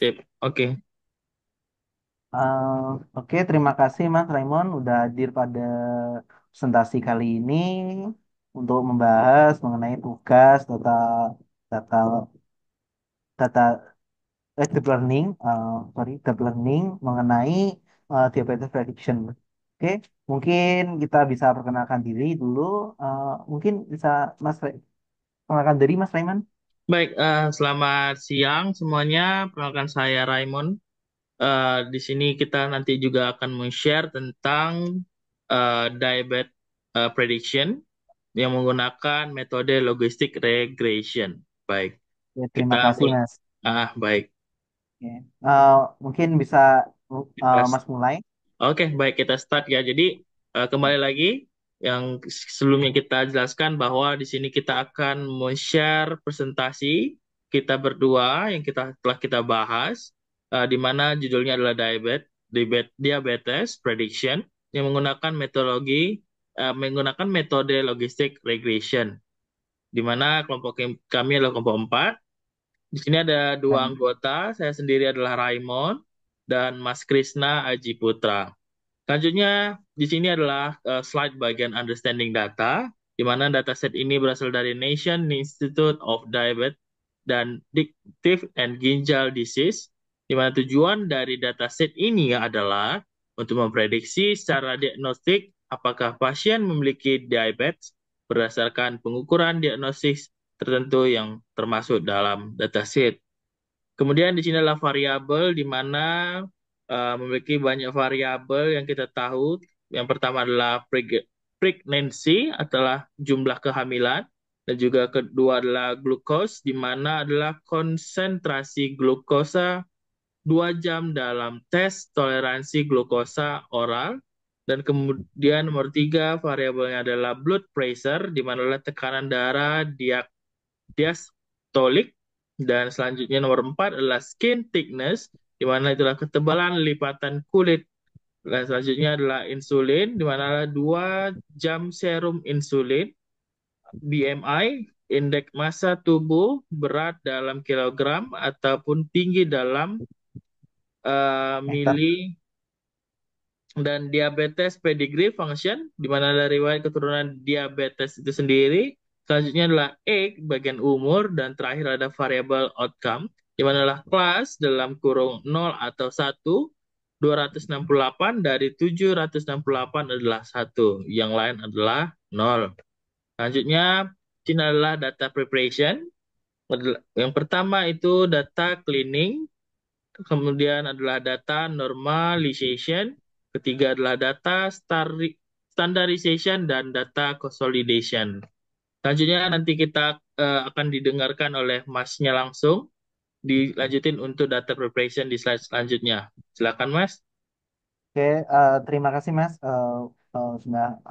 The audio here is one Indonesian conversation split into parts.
Sip. Oke. Eh, oke, terima kasih Mas Raymond udah hadir pada presentasi kali ini untuk membahas mengenai tugas data data data deep learning, deep learning mengenai diabetes prediction. Oke, mungkin kita bisa perkenalkan diri dulu. Mungkin bisa perkenalkan diri Mas Raymond. Baik, selamat siang semuanya. Perkenalkan saya Raymond. Di sini kita nanti juga akan men-share tentang diabetes prediction yang menggunakan metode logistic regression. Baik, Ya, terima kita kasih mulai. Mas. Baik. Oke. Mungkin bisa Kita Mas mulai. Oke, baik kita start ya. Jadi kembali lagi yang sebelumnya kita jelaskan bahwa di sini kita akan men-share presentasi kita berdua yang telah kita bahas, di mana judulnya adalah diabetes prediction yang menggunakan metode logistic regression, di mana kami adalah kelompok 4. Di sini ada dua Dan anggota, saya sendiri adalah Raymond dan Mas Krisna Aji Putra. Selanjutnya, di sini adalah slide bagian understanding data, di mana dataset ini berasal dari Nation Institute of Diabetes dan Digestive and Ginjal Disease, di mana tujuan dari dataset ini adalah untuk memprediksi secara diagnostik apakah pasien memiliki diabetes berdasarkan pengukuran diagnosis tertentu yang termasuk dalam dataset. Kemudian di sini adalah variabel di mana memiliki banyak variabel yang kita tahu. Yang pertama adalah pregnancy, adalah jumlah kehamilan, dan juga kedua adalah glucose, di mana adalah konsentrasi glukosa 2 jam dalam tes toleransi glukosa oral. Dan kemudian nomor tiga variabelnya adalah blood pressure, di mana adalah tekanan darah diastolik. Dan selanjutnya nomor 4 adalah skin thickness, di mana itulah ketebalan lipatan kulit. Dan selanjutnya adalah insulin, di mana adalah 2 jam serum insulin. BMI, indeks massa tubuh, berat dalam kilogram ataupun tinggi dalam meter. mili, dan diabetes pedigree function, di mana ada riwayat keturunan diabetes itu sendiri. Selanjutnya adalah age, bagian umur, dan terakhir ada variable outcome, di mana adalah kelas dalam kurung 0 atau 1, 268 dari 768 adalah 1, yang lain adalah 0. Selanjutnya, ini adalah data preparation. Yang pertama itu data cleaning, kemudian adalah data normalization, ketiga adalah data standardization, dan data consolidation. Selanjutnya nanti kita akan didengarkan oleh Masnya langsung, dilanjutin untuk data preparation di slide selanjutnya. Silakan Mas. Oke, terima kasih Mas sudah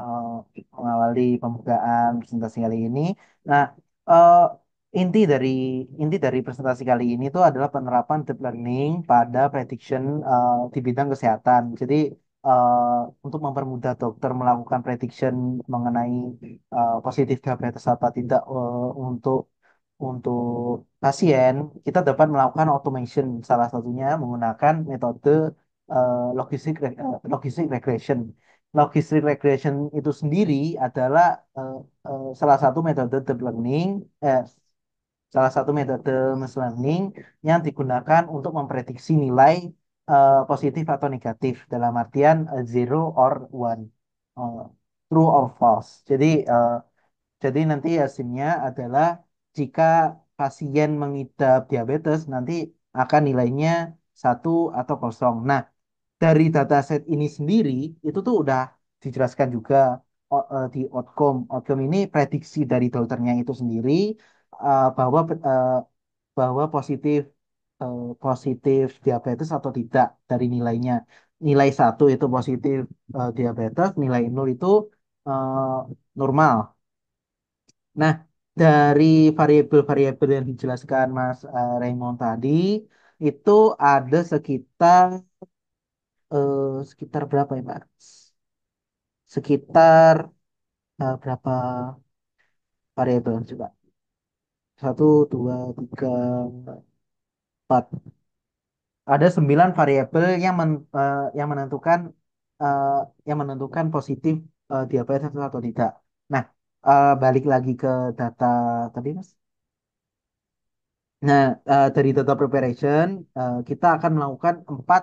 mengawali pembukaan presentasi kali ini. Nah, eh, inti dari inti dari presentasi kali ini itu adalah penerapan deep learning pada prediction di bidang kesehatan. Jadi untuk mempermudah dokter melakukan prediction mengenai positif diabetes apa tidak untuk pasien, kita dapat melakukan automation salah satunya menggunakan metode logistic regression. Logistic regression itu sendiri adalah salah satu metode deep learning, eh, salah satu metode machine learning yang digunakan untuk memprediksi nilai positif atau negatif dalam artian zero or one, eh, true or false. Jadi nanti hasilnya adalah jika pasien mengidap diabetes nanti akan nilainya satu atau kosong. Nah, dari dataset ini sendiri itu tuh udah dijelaskan juga di outcome. Outcome ini prediksi dari dokternya itu sendiri eh, bahwa eh, bahwa positif diabetes atau tidak dari nilainya. Nilai satu itu positif diabetes, nilai nol itu eh, normal. Nah, dari variabel-variabel yang dijelaskan Mas Raymond tadi, itu ada sekitar berapa ya, Pak? Sekitar berapa variabel coba? Satu, dua, tiga, empat. ada 9 variabel yang menentukan eh, yang menentukan positif diabetes atau tidak. Nah, balik lagi ke data tadi, Mas. Nah, dari data preparation, kita akan melakukan 4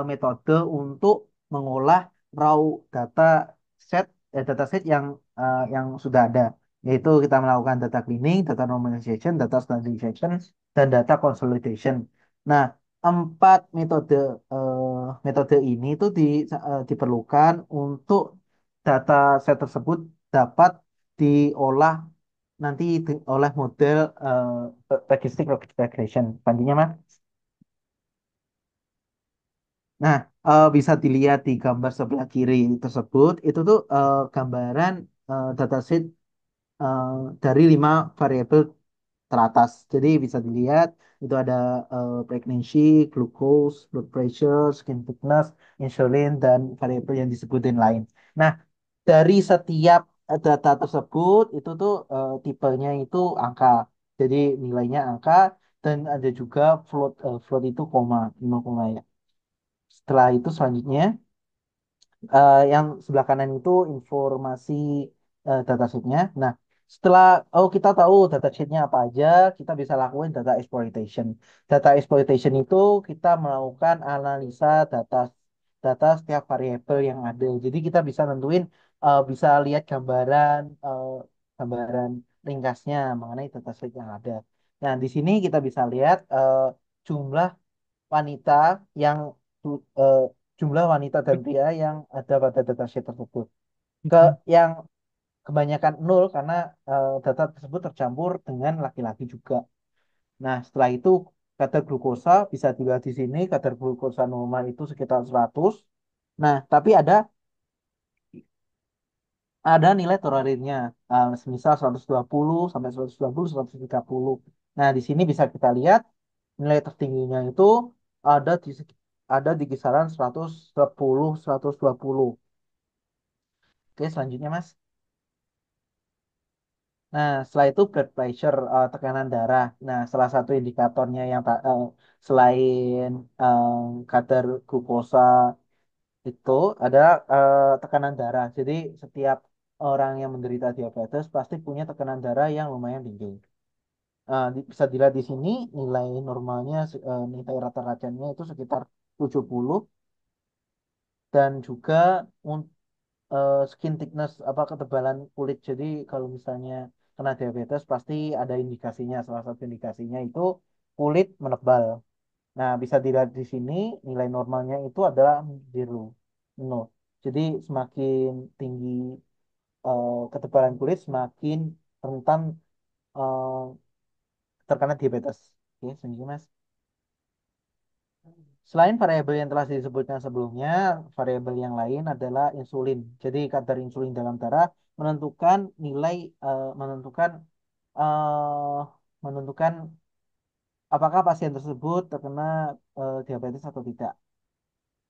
metode untuk mengolah raw data data set yang sudah ada, yaitu kita melakukan data cleaning, data normalization, data standardization, dan data consolidation. Nah, 4 metode ini itu diperlukan untuk data set tersebut dapat diolah nanti oleh model logistic regression. Selanjutnya, Mas. Nah, bisa dilihat di gambar sebelah kiri tersebut, itu tuh gambaran dataset eh, dari 5 variabel teratas. Jadi bisa dilihat itu ada pregnancy, glucose, blood pressure, skin thickness, insulin, dan variabel yang disebutin lain. Nah, dari setiap data tersebut itu tuh tipenya itu angka. Jadi nilainya angka dan ada juga float itu koma, 5 koma ya. Setelah itu selanjutnya yang sebelah kanan itu informasi datasetnya. Nah, setelah kita tahu datasheetnya apa aja, kita bisa lakuin data exploitation. Data exploitation itu kita melakukan analisa data data setiap variabel yang ada. Jadi kita bisa nentuin, bisa lihat gambaran ringkasnya mengenai dataset yang ada. Nah, di sini kita bisa lihat jumlah wanita yang tu- eh, jumlah wanita dan pria yang ada pada datasheet tersebut. Ke yang kebanyakan nol karena data tersebut tercampur dengan laki-laki juga. Nah, setelah itu kadar glukosa bisa dilihat di sini, kadar glukosa normal itu sekitar 100. Nah, tapi ada nilai toleransinya, semisal 120 sampai 120, 130. Nah, di sini bisa kita lihat nilai tertingginya itu ada ada di kisaran 110, 120. Oke, selanjutnya Mas. Nah, setelah itu blood pressure, tekanan darah. Nah, salah satu indikatornya selain eh, kadar glukosa itu adalah tekanan darah. Jadi setiap orang yang menderita diabetes pasti punya tekanan darah yang lumayan tinggi. Bisa dilihat di sini nilai normalnya, nilai rata-ratanya itu sekitar 70, dan juga skin thickness, apa, ketebalan kulit. Jadi kalau misalnya kena diabetes pasti ada indikasinya. Salah satu indikasinya itu kulit menebal. Nah, bisa dilihat di sini nilai normalnya itu adalah 0. Nol. Jadi semakin tinggi ketebalan kulit, semakin rentan eh, terkena diabetes. Oke, selanjutnya Mas. Selain variabel yang telah disebutkan sebelumnya, variabel yang lain adalah insulin. Jadi kadar insulin dalam darah menentukan nilai menentukan eh, menentukan apakah pasien tersebut terkena diabetes atau tidak.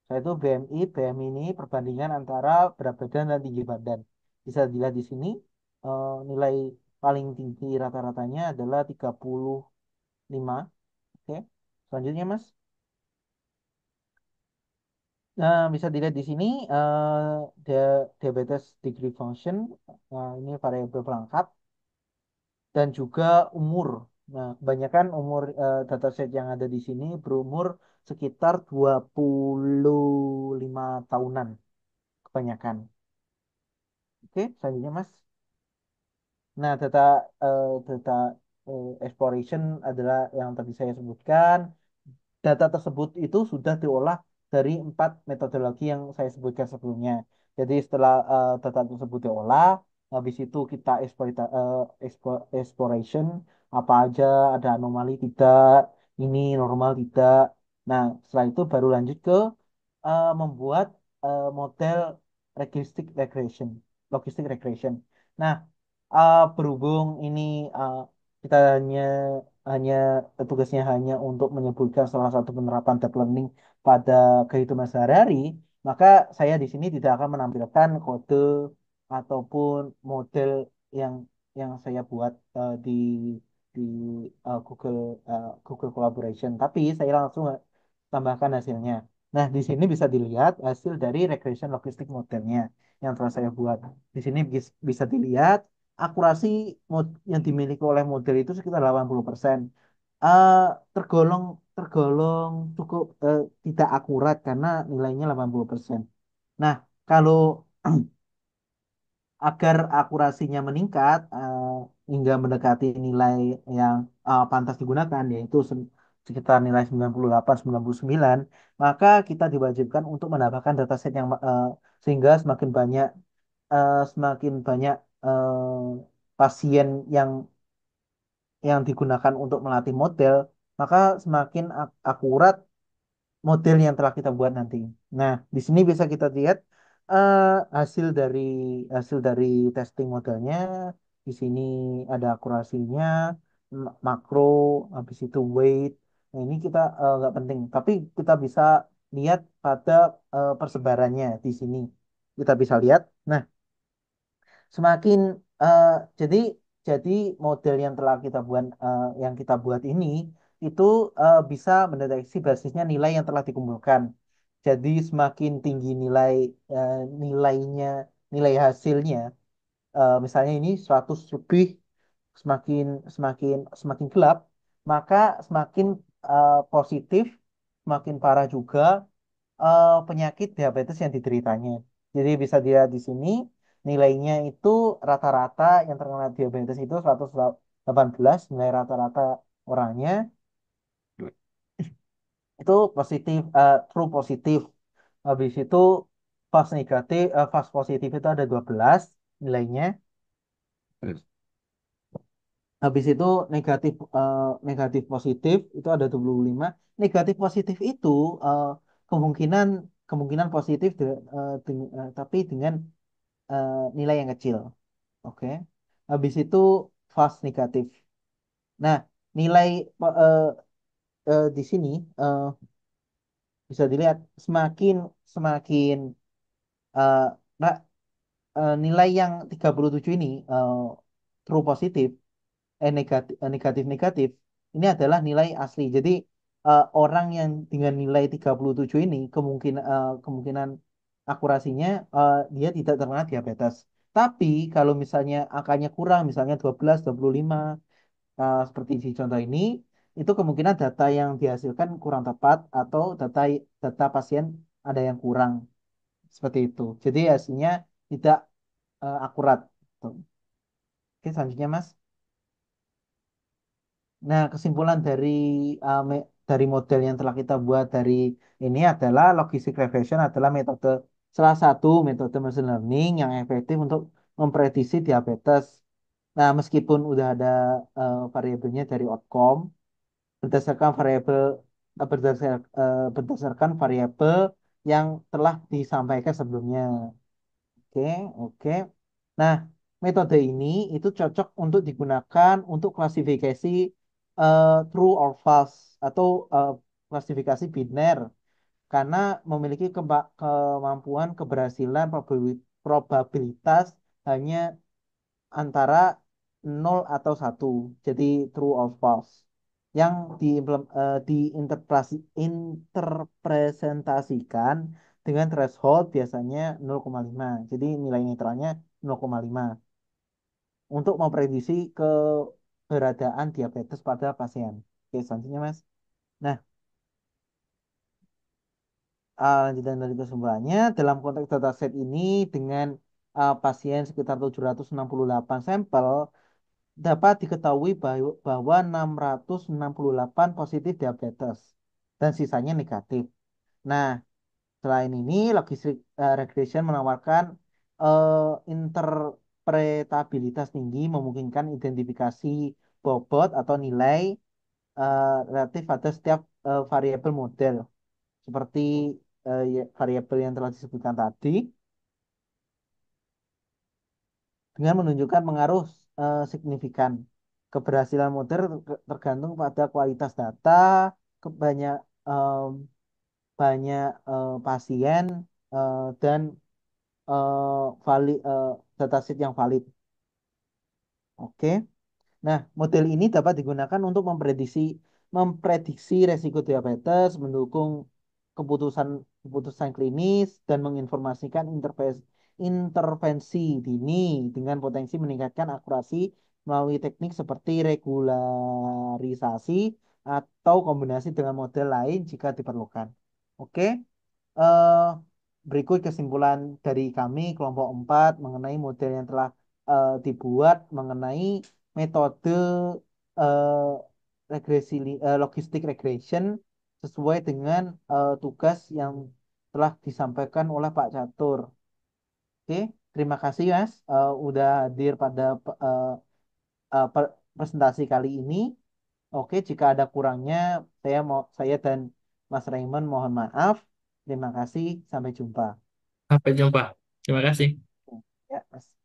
Yaitu BMI, BMI ini perbandingan antara berat badan dan tinggi badan. Bisa dilihat di sini nilai paling tinggi rata-ratanya adalah 35. Oke. Selanjutnya, Mas. Nah, bisa dilihat di sini diabetes degree function. Nah, ini variabel pelengkap dan juga umur. Nah, kebanyakan umur dataset yang ada di sini berumur sekitar 25 tahunan kebanyakan. Oke, selanjutnya Mas. Nah, data exploration adalah yang tadi saya sebutkan. Data tersebut itu sudah diolah dari 4 metodologi yang saya sebutkan sebelumnya. Jadi setelah data tersebut diolah, habis itu kita exploration, apa aja, ada anomali tidak, ini normal tidak. Nah, setelah itu baru lanjut ke membuat model logistic regression, logistic regression. Nah, berhubung ini uh, kita hanya tugasnya hanya untuk menyebutkan salah satu penerapan deep learning pada kehidupan sehari-hari, maka saya di sini tidak akan menampilkan kode ataupun model yang saya buat di Google Collaboration. Tapi saya langsung tambahkan hasilnya. Nah, di sini bisa dilihat hasil dari regression logistik modelnya yang telah saya buat. Di sini bisa dilihat akurasi yang dimiliki oleh model itu sekitar 80%. Eh, tergolong tergolong cukup tidak akurat karena nilainya 80%. Nah, kalau agar akurasinya meningkat hingga mendekati nilai yang pantas digunakan yaitu sekitar nilai 98-99, maka kita diwajibkan untuk menambahkan dataset yang sehingga semakin banyak pasien yang digunakan untuk melatih model, maka semakin akurat model yang telah kita buat nanti. Nah, di sini bisa kita lihat eh, hasil dari hasil dari testing modelnya. Di sini ada akurasinya, makro, habis itu weight. Nah, ini kita nggak penting, tapi kita bisa lihat pada persebarannya di sini. Kita bisa lihat. Nah, semakin eh, jadi jadi model yang kita buat ini itu bisa mendeteksi basisnya nilai yang telah dikumpulkan. Jadi semakin tinggi eh, nilainya nilai hasilnya, misalnya ini 100 lebih, semakin semakin semakin gelap, maka semakin positif, semakin parah juga penyakit diabetes yang dideritanya. Jadi bisa dilihat di sini nilainya itu rata-rata yang terkena diabetes itu 118 nilai rata-rata orangnya itu positif, true positif. Habis itu false negatif, false positif itu ada 12 nilainya. Habis itu negatif positif itu ada 25. Negatif positif itu eh, kemungkinan kemungkinan positif tapi dengan nilai yang kecil. Oke. Habis itu false negatif. Nah, nilai eh, di sini eh, bisa dilihat semakin semakin eh, nah, nilai yang 37 ini true positif, negatif negatif ini adalah nilai asli. Jadi orang yang dengan nilai 37 ini kemungkinan akurasinya dia tidak terkena diabetes. Tapi kalau misalnya angkanya kurang, misalnya 12, 25, seperti di contoh ini, itu kemungkinan data yang dihasilkan kurang tepat atau data pasien ada yang kurang seperti itu. Jadi hasilnya tidak akurat. Tuh. Oke, selanjutnya Mas. Nah, kesimpulan dari model yang telah kita buat dari ini adalah logistic regression adalah salah satu metode machine learning yang efektif untuk memprediksi diabetes. Nah, meskipun udah ada variabelnya dari outcome berdasarkan berdasarkan variabel yang telah disampaikan sebelumnya. Oke, oke. Nah, metode ini itu cocok untuk digunakan untuk klasifikasi true or false atau klasifikasi biner karena memiliki kemampuan keberhasilan probabilitas hanya antara 0 atau 1. Jadi true or false. Yang diinterpretasikan dengan threshold biasanya 0,5. Jadi nilai netralnya 0,5 untuk memprediksi keberadaan diabetes pada pasien. Oke, selanjutnya Mas. Nah, lanjutan dari kesimpulannya dalam konteks dataset ini dengan pasien sekitar 768 sampel dapat diketahui bahwa 668 positif diabetes dan sisanya negatif. Nah, selain ini, logistic regression menawarkan interpretabilitas tinggi, memungkinkan identifikasi bobot atau nilai relatif pada setiap variabel model, seperti variabel yang telah disebutkan tadi, dengan menunjukkan pengaruh signifikan. Keberhasilan model tergantung pada kualitas data, banyak em, pasien dan valid dataset yang valid. Oke. Nah, model ini dapat digunakan untuk memprediksi memprediksi resiko diabetes, mendukung keputusan keputusan klinis, dan menginformasikan intervensi dini dengan potensi meningkatkan akurasi melalui teknik seperti regularisasi atau kombinasi dengan model lain jika diperlukan. Oke, eh, berikut kesimpulan dari kami kelompok 4 mengenai model yang telah dibuat mengenai metode eh, logistik regression sesuai dengan tugas yang telah disampaikan oleh Pak Catur. Oke, terima kasih Mas udah hadir pada eh, presentasi kali ini. Oke, jika ada kurangnya saya dan Mas Raymond mohon maaf. Terima kasih, sampai jumpa. Sampai jumpa. Terima kasih. Ya, Mas.